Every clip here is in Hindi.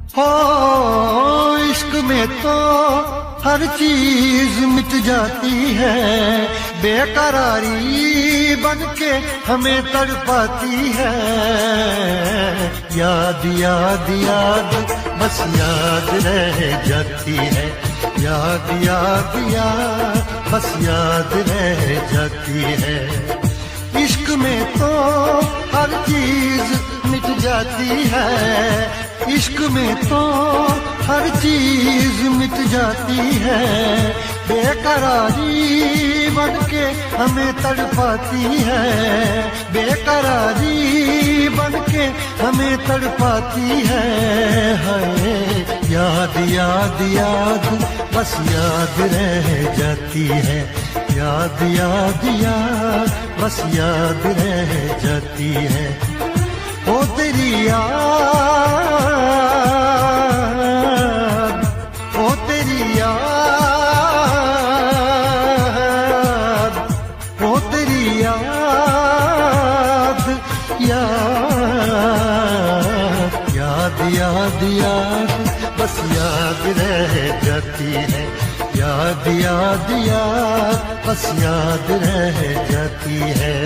हो इश्क में तो हर चीज मिट जाती है, बेकरारी बन के हमें तड़पाती है। याद याद याद बस याद रह जाती है, याद याद याद बस याद रह जाती है। इश्क में तो हर चीज मिट जाती है, इश्क में तो हर चीज मिट जाती है, बेकरारी बन के हमें तड़पाती है, बेकरारी बन के हमें तड़पाती है। हाय याद याद याद बस याद रह जाती है, याद याद याद बस याद रह जाती है। ओ तेरी याद, ओ तेरी याद, ओ तेरी याद, याद याद याद याद बस याद रह जाती है, याद याद याद बस याद रह जाती है।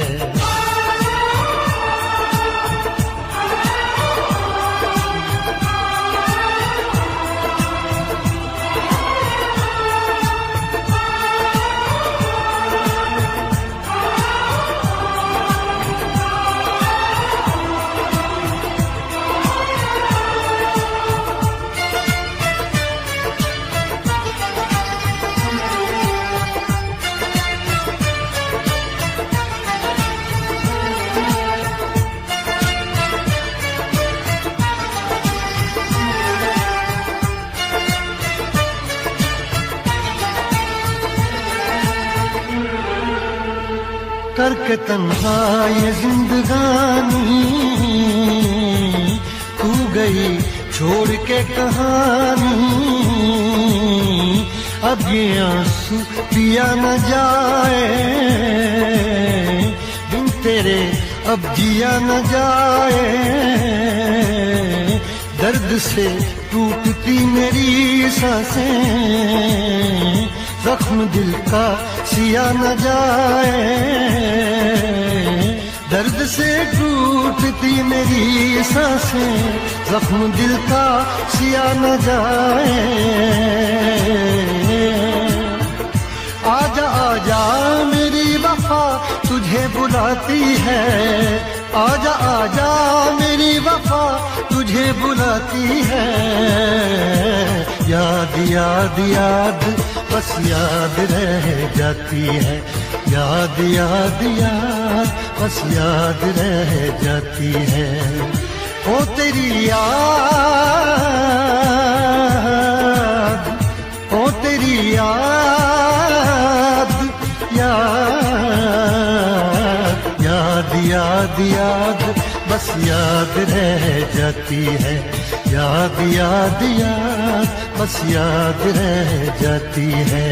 करके तन्हा ये जिंदगानी, तू गई छोड़ के कहानी। अब ये आंसू पिया न जाए, बिन तेरे अब जिया न जाए। दर्द से टूटती मेरी सांसें, जख्म दिल का सिया न जाए। दर्द से टूटती मेरी सांसें, जख्म दिल का सिया न जाए। आजा आजा मेरी वफा तुझे बुलाती है, आजा आजा मेरी वफा तुझे बुलाती है। याद याद याद बस याद रह जाती है, याद याद याद बस याद रह जाती है। ओ तेरी याद, ओ तेरी याद, याद याद याद याद बस याद रह जाती है, याद याद याद बस याद रह जाती है।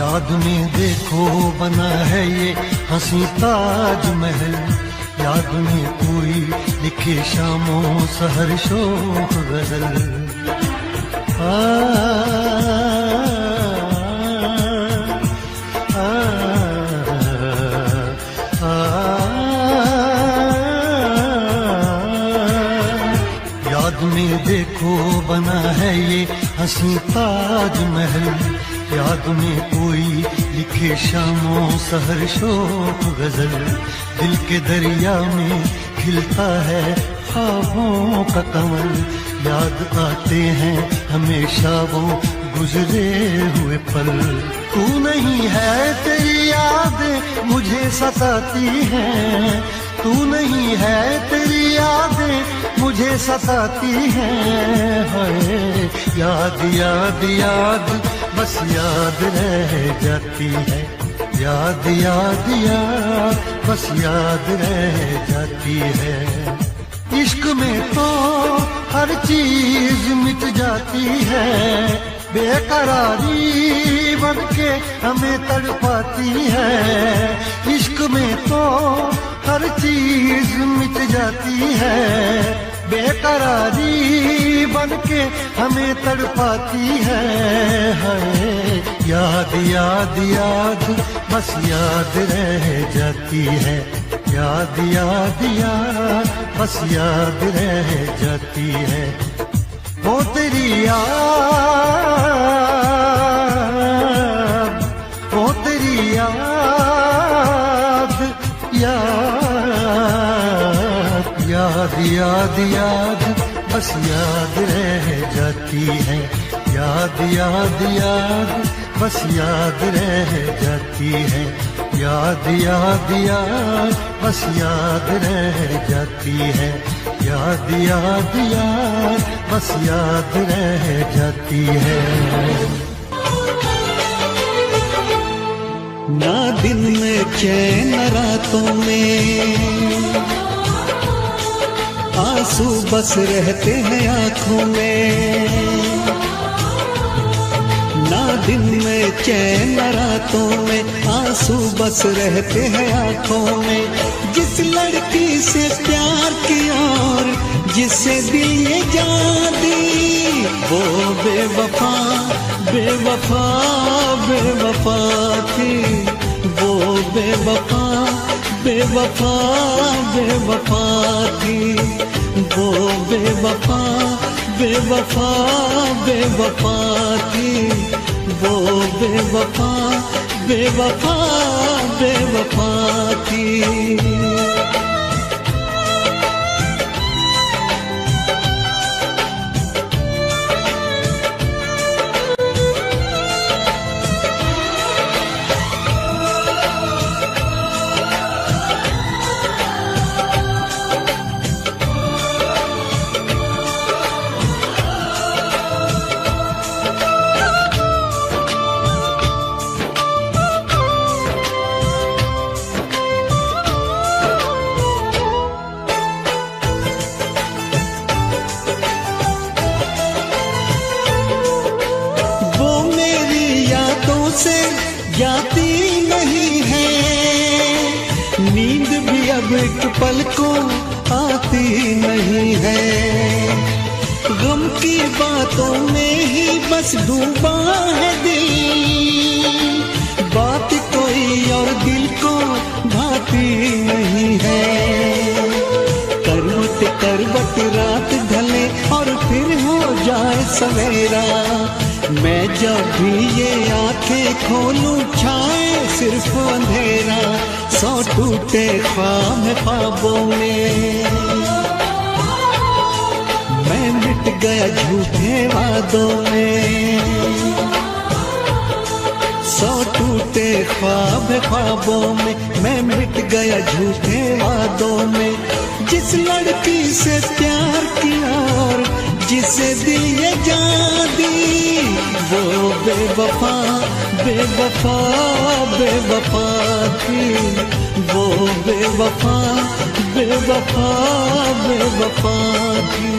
याद में देखो बना है ये हंसी ताज महल, याद में कोई लिख लिखे शामों सहर शोख गजल। आ, आ, आ, याद में देखो बना है ये हंसी ताजमहल, याद में कोई लिखे शामों सहर शोख गजल। दिल के दरिया में खिलता है ख्वाबों का कमल, याद आते हैं हमेशा वो गुजरे हुए पल। तू नहीं है तेरी यादें मुझे सताती हैं, तू नहीं है तेरी यादें मुझे सताती हैं। हाय याद याद याद बस याद रह जाती है, याद याद याद बस याद रह जाती है। इश्क में तो हर चीज मिट जाती है, बेकरारी बनके हमें तड़पाती है। इश्क में तो हर चीज मिट जाती है, बेकरारी बनके हमें तड़पाती है। हाय याद याद याद बस याद रह जाती है, याद याद याद बस याद रह जाती है। वो तेरी याद, वो तेरी याद, याद याद याद याद बस याद रह जाती है, याद याद याद बस याद रह जाती है, याद याद याद बस याद रह जाती है, याद याद याद बस याद रह जाती है। ना दिन में चैन रातों में, आंसू बस रहते हैं आंखों में। ना दिन में चैन रातों में, आंसू बस रहते हैं आंखों में। जिस लड़की से प्यार किया और जिससे दिल ये जान दी, वो बेवफा बेवफा बेवफा थी, वो बेवफा बेवफा बेवफा थी, वो बेवफा बेवफा बेवफा थी, वो बेवफा बेवफा बेवफा थी। से जाती नहीं है, नींद भी अब एक पल को आती नहीं है। गम की बातों में ही बस डूबा है दिल, बात कोई और दिल को भाती नहीं है। करवट करवट रात ढले और फिर हो जाए सवेरा, मैं जब भी ये आंखें खोलूं छाए सिर्फ अंधेरा। सौ टूटे ख्वाब ख्वाबों में मैं मिट गया झूठे वादों में। सौ टूटे ख्वाब ख्वाबों में मैं मिट गया झूठे वादों में। जिस लड़की से प्यार किया और जिसे दिल ये जान दी, वो बेवफा बेवफा बेवफा थी, वो बेवफा बेवफा बेवफा थी।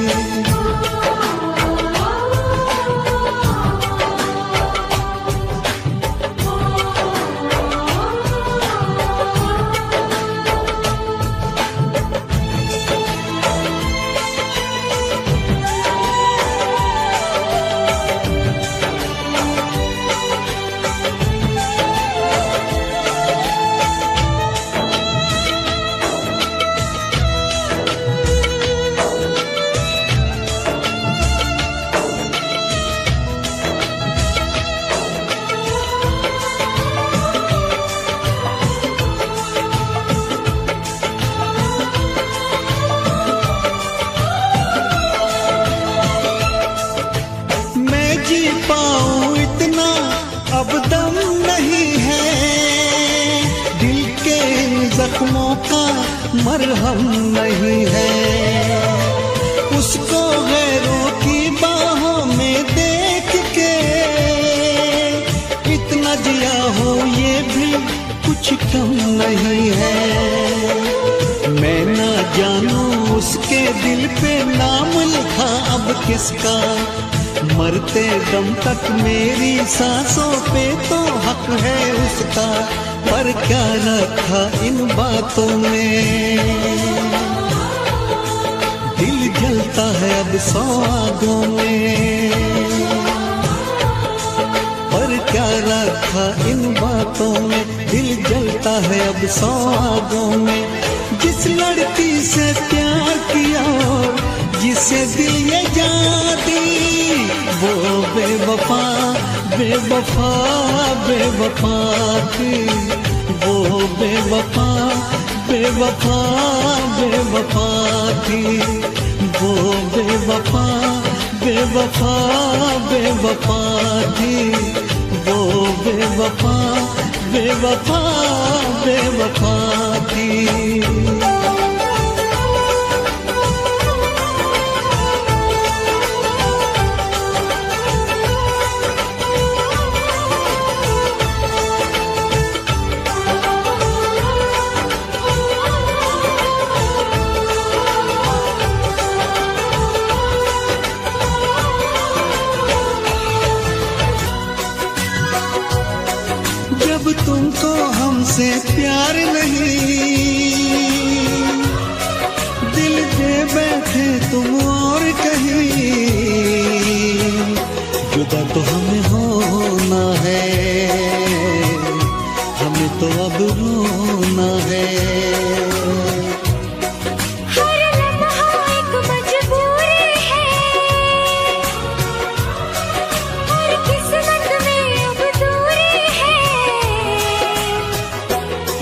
मरहम नहीं है। उसको गैरों की बाहों में देख के इतना जिया हो ये भी कुछ कम नहीं है। मैं ना जानूं उसके दिल पे नाम लिखा अब किसका, मरते दम तक मेरी सांसों पे तो हक है उसका। पर क्या रखा इन बातों में, दिल जलता है अब सौ आगों में। पर क्या रखा इन बातों में, दिल जलता है अब सौ आगों में। जिस लड़की से प्यार किया जिसे दिल ये जान दी, वो बेवफा बेवफा बेवफा थी। वो बेवफा बेवफा बेवफा थी। वो बेवफा बेवफा बेवफा थी। वो बेवफा बेवफा बेवफा थी। जब तुमको हमसे प्यार नहीं, दिल दे बैठे तुम और कहीं। जुदा तो हमें होना है, हमें तो अब रोना है।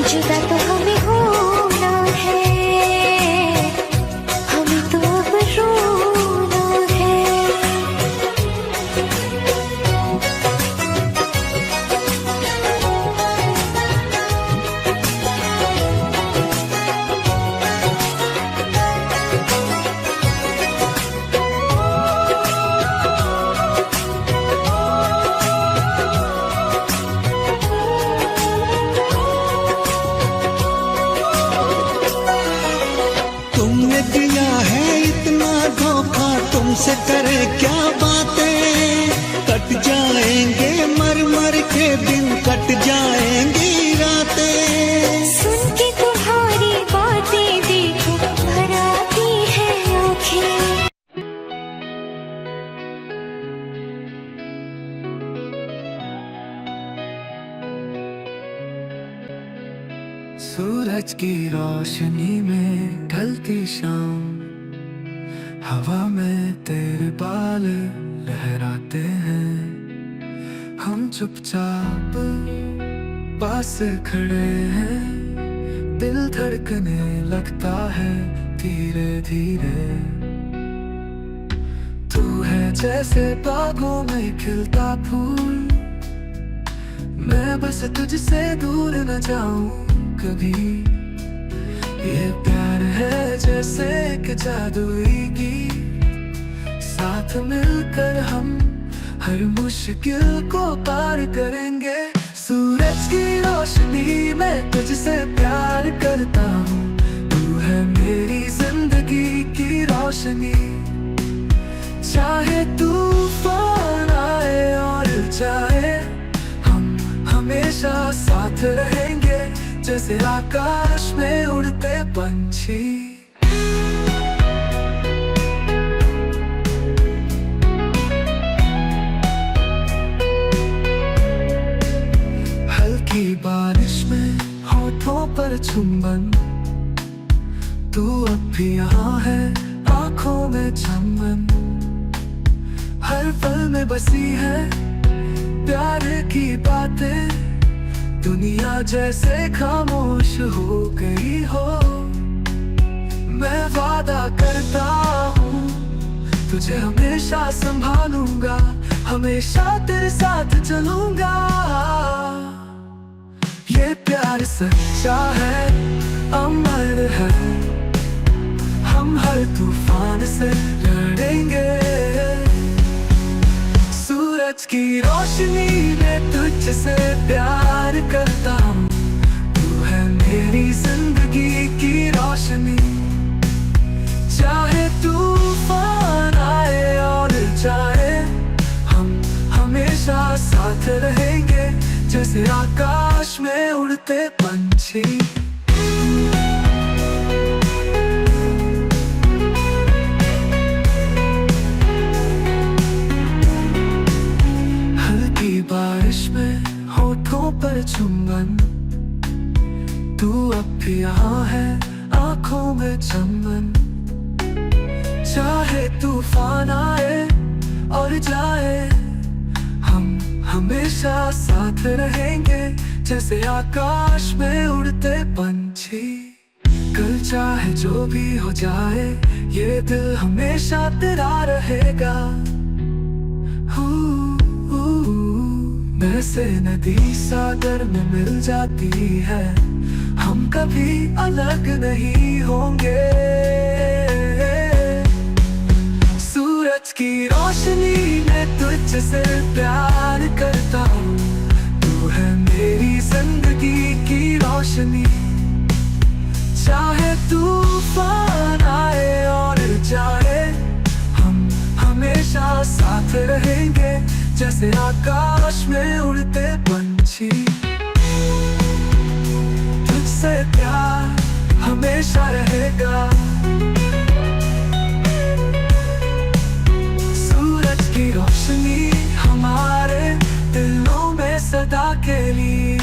जुदा तो हमें होना है, हमें तो अब रोना है। तुमने दिया है इतना धोखा, तुमसे करे क्या बातें। कट जाएंगे मर मर के दिन, कट जाएंगी रातें। सुन के तुम्हारी बातें देखो भर आती है आँखें। सूरज की रोशनी में ढलती शाम, हवा में तेरे बाल लहराते हैं। हम चुपचाप पास खड़े हैं, दिल धड़कने लगता है धीरे धीरे। तू है जैसे बागों में खिलता फूल, मैं बस तुझसे दूर न जाऊं कभी। ये प्यार है जैसे एक जादुई गीत, साथ मिलकर हम हर मुश्किल को पार करेंगे। सूरज की रोशनी में तुझसे प्यार करता हूँ, तू है मेरी जिंदगी की रोशनी। चाहे तूफान आए और चाहे, हम हमेशा साथ रहेंगे जैसे आकाश में उड़ते पंछी। हल्की बारिश में होठों पर चुंबन, तू अब भी यहाँ है आँखों में चमन। हर पल में बसी है प्यार की बातें, दुनिया जैसे खामोश हो गई हो। मैं वादा करता हूँ तुझे हमेशा संभालूंगा, हमेशा तेरे साथ चलूंगा। ये प्यार सच्चा है, अमर है। हम हर तूफान से लड़ेंगे। सूरज की रोशनी में तुझसे प्यार करता हूँ। तू है मेरी जिंदगी की रोशनी। चाहे तूफान आए और जाए, हम हमेशा साथ रहेंगे, जैसे आकाश में उड़ते पंछी। हल्की बारिश में होठों पर चुंबन, तू अब भी यहाँ है, आंखों में चंबन। चाहे तूफान आए और जाए, हम हमेशा साथ रहेंगे, जैसे आकाश में उड़ते पंछी। कल चाहे जो भी हो जाए, ये दिल हमेशा तेरा रहेगा। वैसे नदी सागर में मिल जाती है, हम कभी अलग नहीं होंगे। सूरज की रोशनी में तुझसे प्यार करता हूँ। तू है मेरी जिंदगी की रोशनी। चाहे तूफान आए और जाए, हम हमेशा साथ रहेंगे, जैसे आकाश में उड़ते पंछी। तुझसे प्यार हमेशा रहेगा। सूरज की रोशनी हमारे दिलों में सदा के लिए।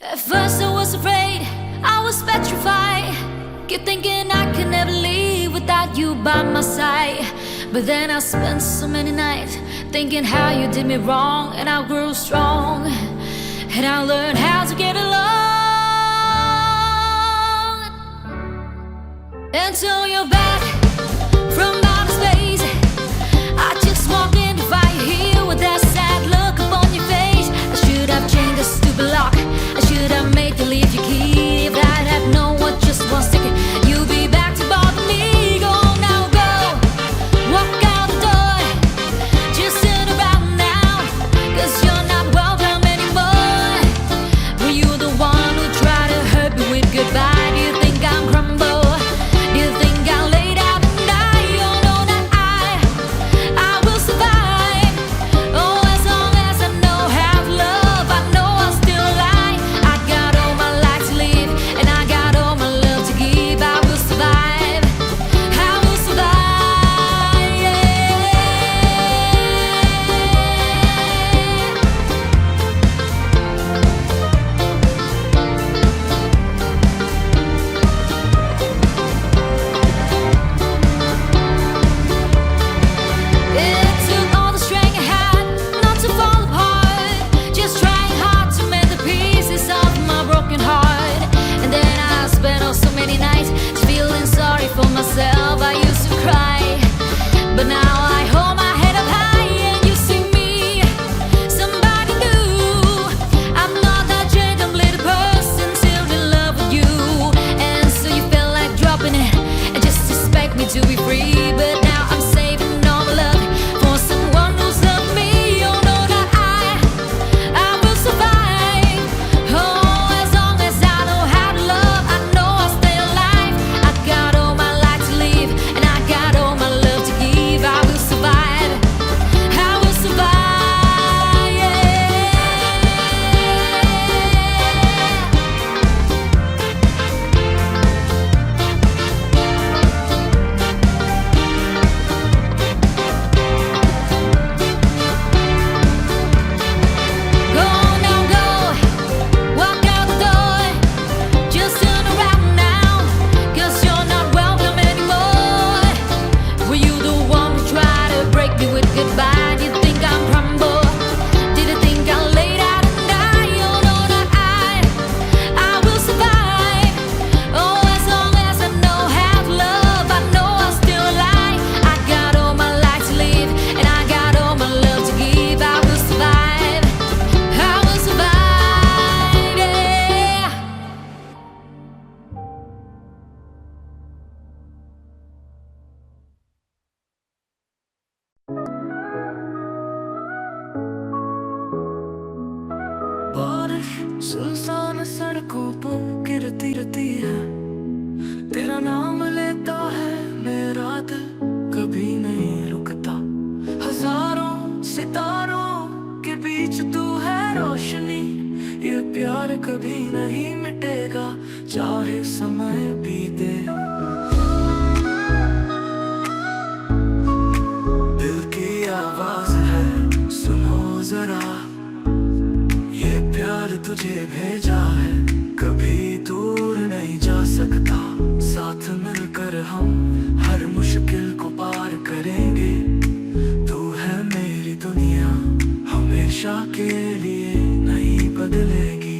At first I was afraid, I was petrified. Kept thinking I could never leave without you by my side. But then I spent so many nights thinking how you did me wrong, and I grew strong, and I learned how to get along. Until you're back from outer space, I just walked in to find you here with that sad look upon your face. I should have changed the stupid lock, I should have made you leave your key. If I'd have known what just one second you'd be back to bother me. Go on now, go, walk out the door, just turn around now, 'cause you're not welcome anymore. Were you the one who tried to hurt me with goodbye? Do you think I'm crumble? Do you think I'll lay down? सुनसान सड़कों पर गिरती रहती है, तेरा नाम लेता है मेरा दिल, कभी नहीं रुकता। हजारों सितारों के बीच तू है रोशनी, ये प्यार कभी नहीं मिटेगा चाहे समय बीते। दिल की आवाज है सुनो जरा, ये प्यार तुझे भेजा है, कभी दूर नहीं जा सकता। साथ मिलकर हम हर मुश्किल को पार करेंगे, तू है मेरी दुनिया हमेशा के लिए नहीं बदलेगी।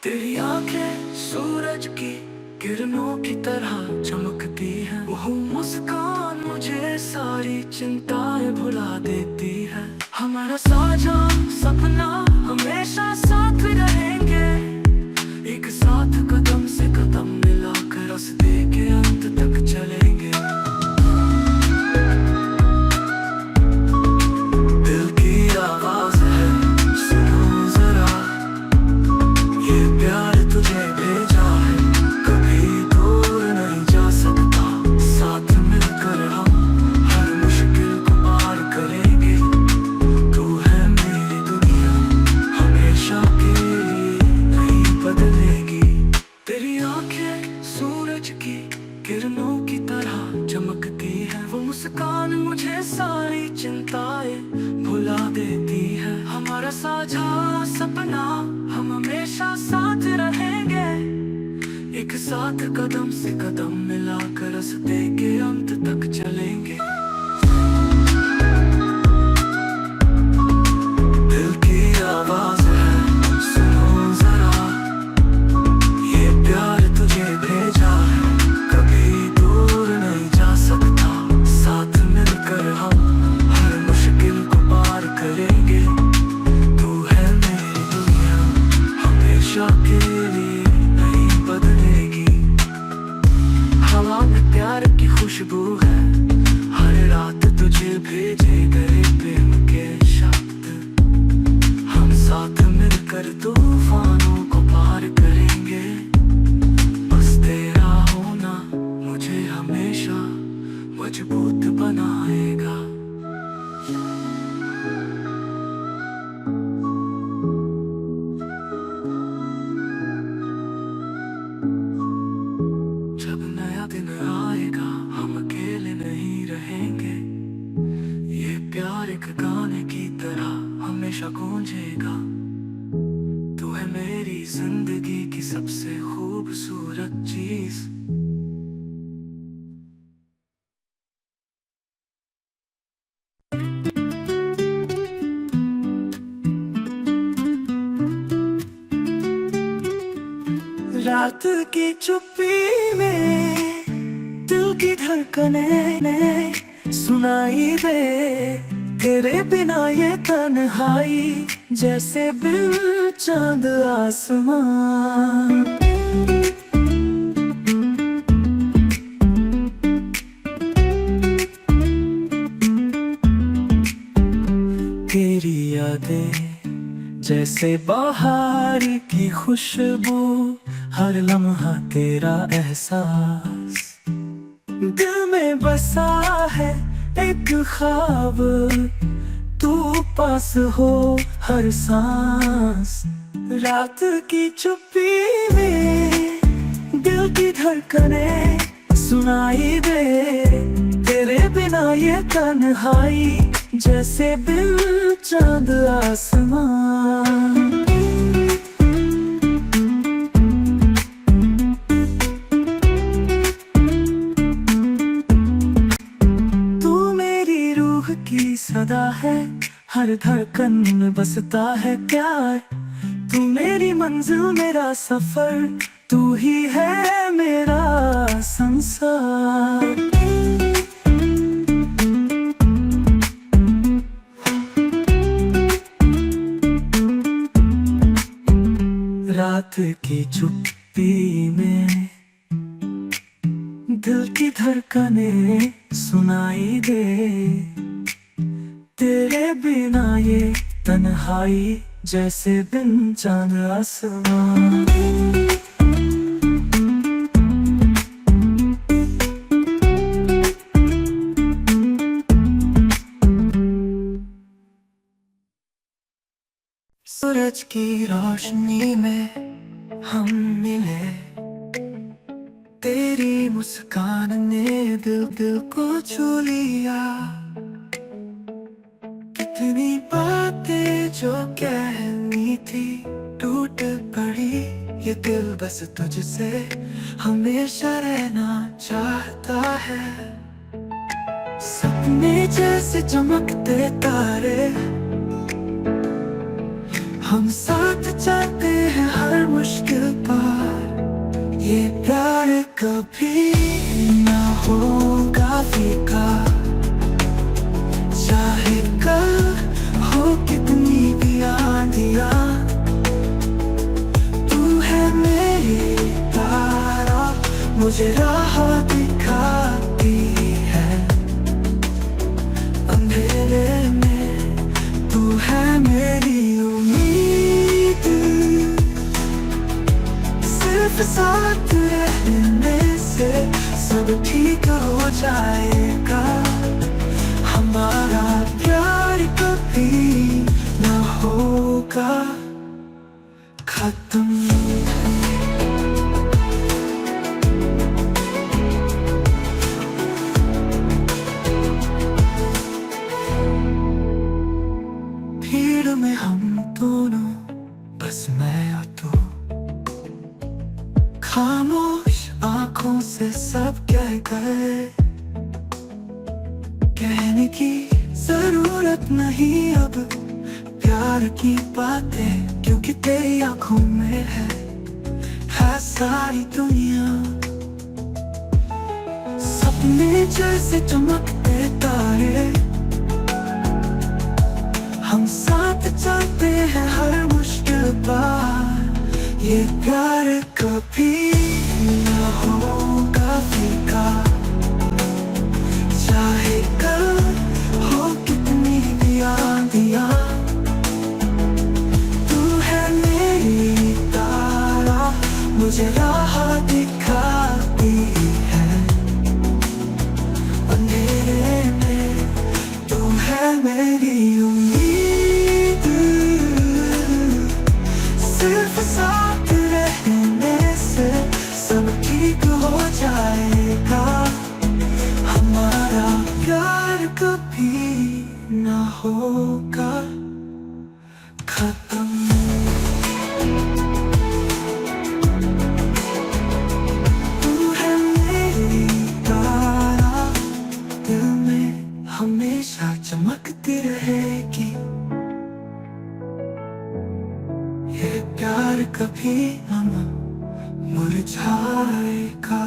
तेरी आंखें सूरज की किरणों की तरह चमकती है, वो मुस्कान मुझे सारी चिंताएं भुला देती है। हमारा साझा सपना हमेशा साथ रहेंगे, एक साथ कदम से कदम मिलाकर रास्ते के अंत तक चलेंगे। दिल की आवाज है सुनो जरा, ये प्यार तुझे भेजा है, कभी दूर नहीं जा सकता। साथ मिलकर हम हर मुश्किल को पार करेंगे, तू है मेरी दुनिया हमेशा के लिए नहीं बदलेगी। तेरी आंखें सूरज की किरणों की तरह चमकती है, वो मुस्कान मुझे सारी चिंताएं भुला देती है। हमारा साझा सपना हम हमेशा साथ रहेंगे, एक साथ कदम से कदम मिलाकर रास्ते के अंत तक चलेंगे। दिल की आवाज है सुनो जरा, ये प्यार तुझे भेजा है, कभी दूर नहीं जा सकता। साथ मिलकर हम हर मुश्किल को पार करेंगे, तू है मेरी दुनिया हमेशा के लिए नहीं बदलेगी। हवा में प्यार की खुशबू है, हर रात तुझे भेजे गए प्रेम के शब्द। हम साथ मिलकर तूफानों को पार करेंगे, बस तेरा होना मुझे हमेशा मजबूत बनाएगा। जब नया दिन आएगा हम अकेले नहीं रहेंगे, ये प्यार एक गाने की तरह हमेशा गूंजेगा। तू है मेरी जिंदगी की सबसे खूबसूरत चीज। रात की चुप्पी में दिल की धड़कने सुनाई दे, तेरे बिना ये तन्हाई जैसे बिन चांद आसमां। तेरी यादें जैसे बाहर की खुशबू, हर लम्हा तेरा एहसास। दिल में बसा है एक ख्वाब, तू पास हो हर सांस। रात की चुप्पी में दिल की धड़कने सुनाई दे, तेरे बिना ये तन्हाई जैसे बिन चांद आसमां। की सदा है, हर धड़कन में बसता है प्यार। तू मेरी मंजिल मेरा सफर, तू ही है मेरा संसार। रात की चुप्पी में दिल की धड़कने सुनाई दे, तेरे बिना ये तन्हाई जैसे बिन चांद आसमां। सूरज की रोशनी में हम मिले, तेरी मुस्कान ने दिल को छू लिया। कितनी बातें जो कहनी थी टूट पड़ी, ये दिल बस तुझसे हमेशा रहना चाहता है। सपने जैसे चमकते तारे, हम साथ चलते हैं हर मुश्किल पार। ये प्यार कभी ना होगा फीका, चाहे कल हो कितनी भी आंधियां। तू है मेरी तारा, मुझे राह दिखाती है अंधेरे में। तू है मेरी साथ रहने से सब ठीक हो जाएगा। हमारा प्यार कभी ना होगा खत्म। भीड़ में हम दोनों, बस मैं और तू, खामोश आंखों से सब कह गए। कहने की जरूरत नहीं अब प्यार की बातें, क्योंकि तेरी आंखों में है सारी दुनिया। सपने जैसे चमकते तारे, हम साथ चलते हैं हर मुश्किल पार। ये प्यार कभी ना होगा फीका, चाहे कल हो कितनी भी आंधियां। तू है मेरी तारा, मुझे राह दिखाती है अंधेरे में। तू है मेरी उम्मीद, सिर्फ साथ रहने से सब ठीक हो जाएगा। हमारा प्यार कभी ना होगा खत्म। तू है मेरी तारा, दिल में हमेशा चमकती रहेगी। ये प्यार कभी ना मुरझाएगा।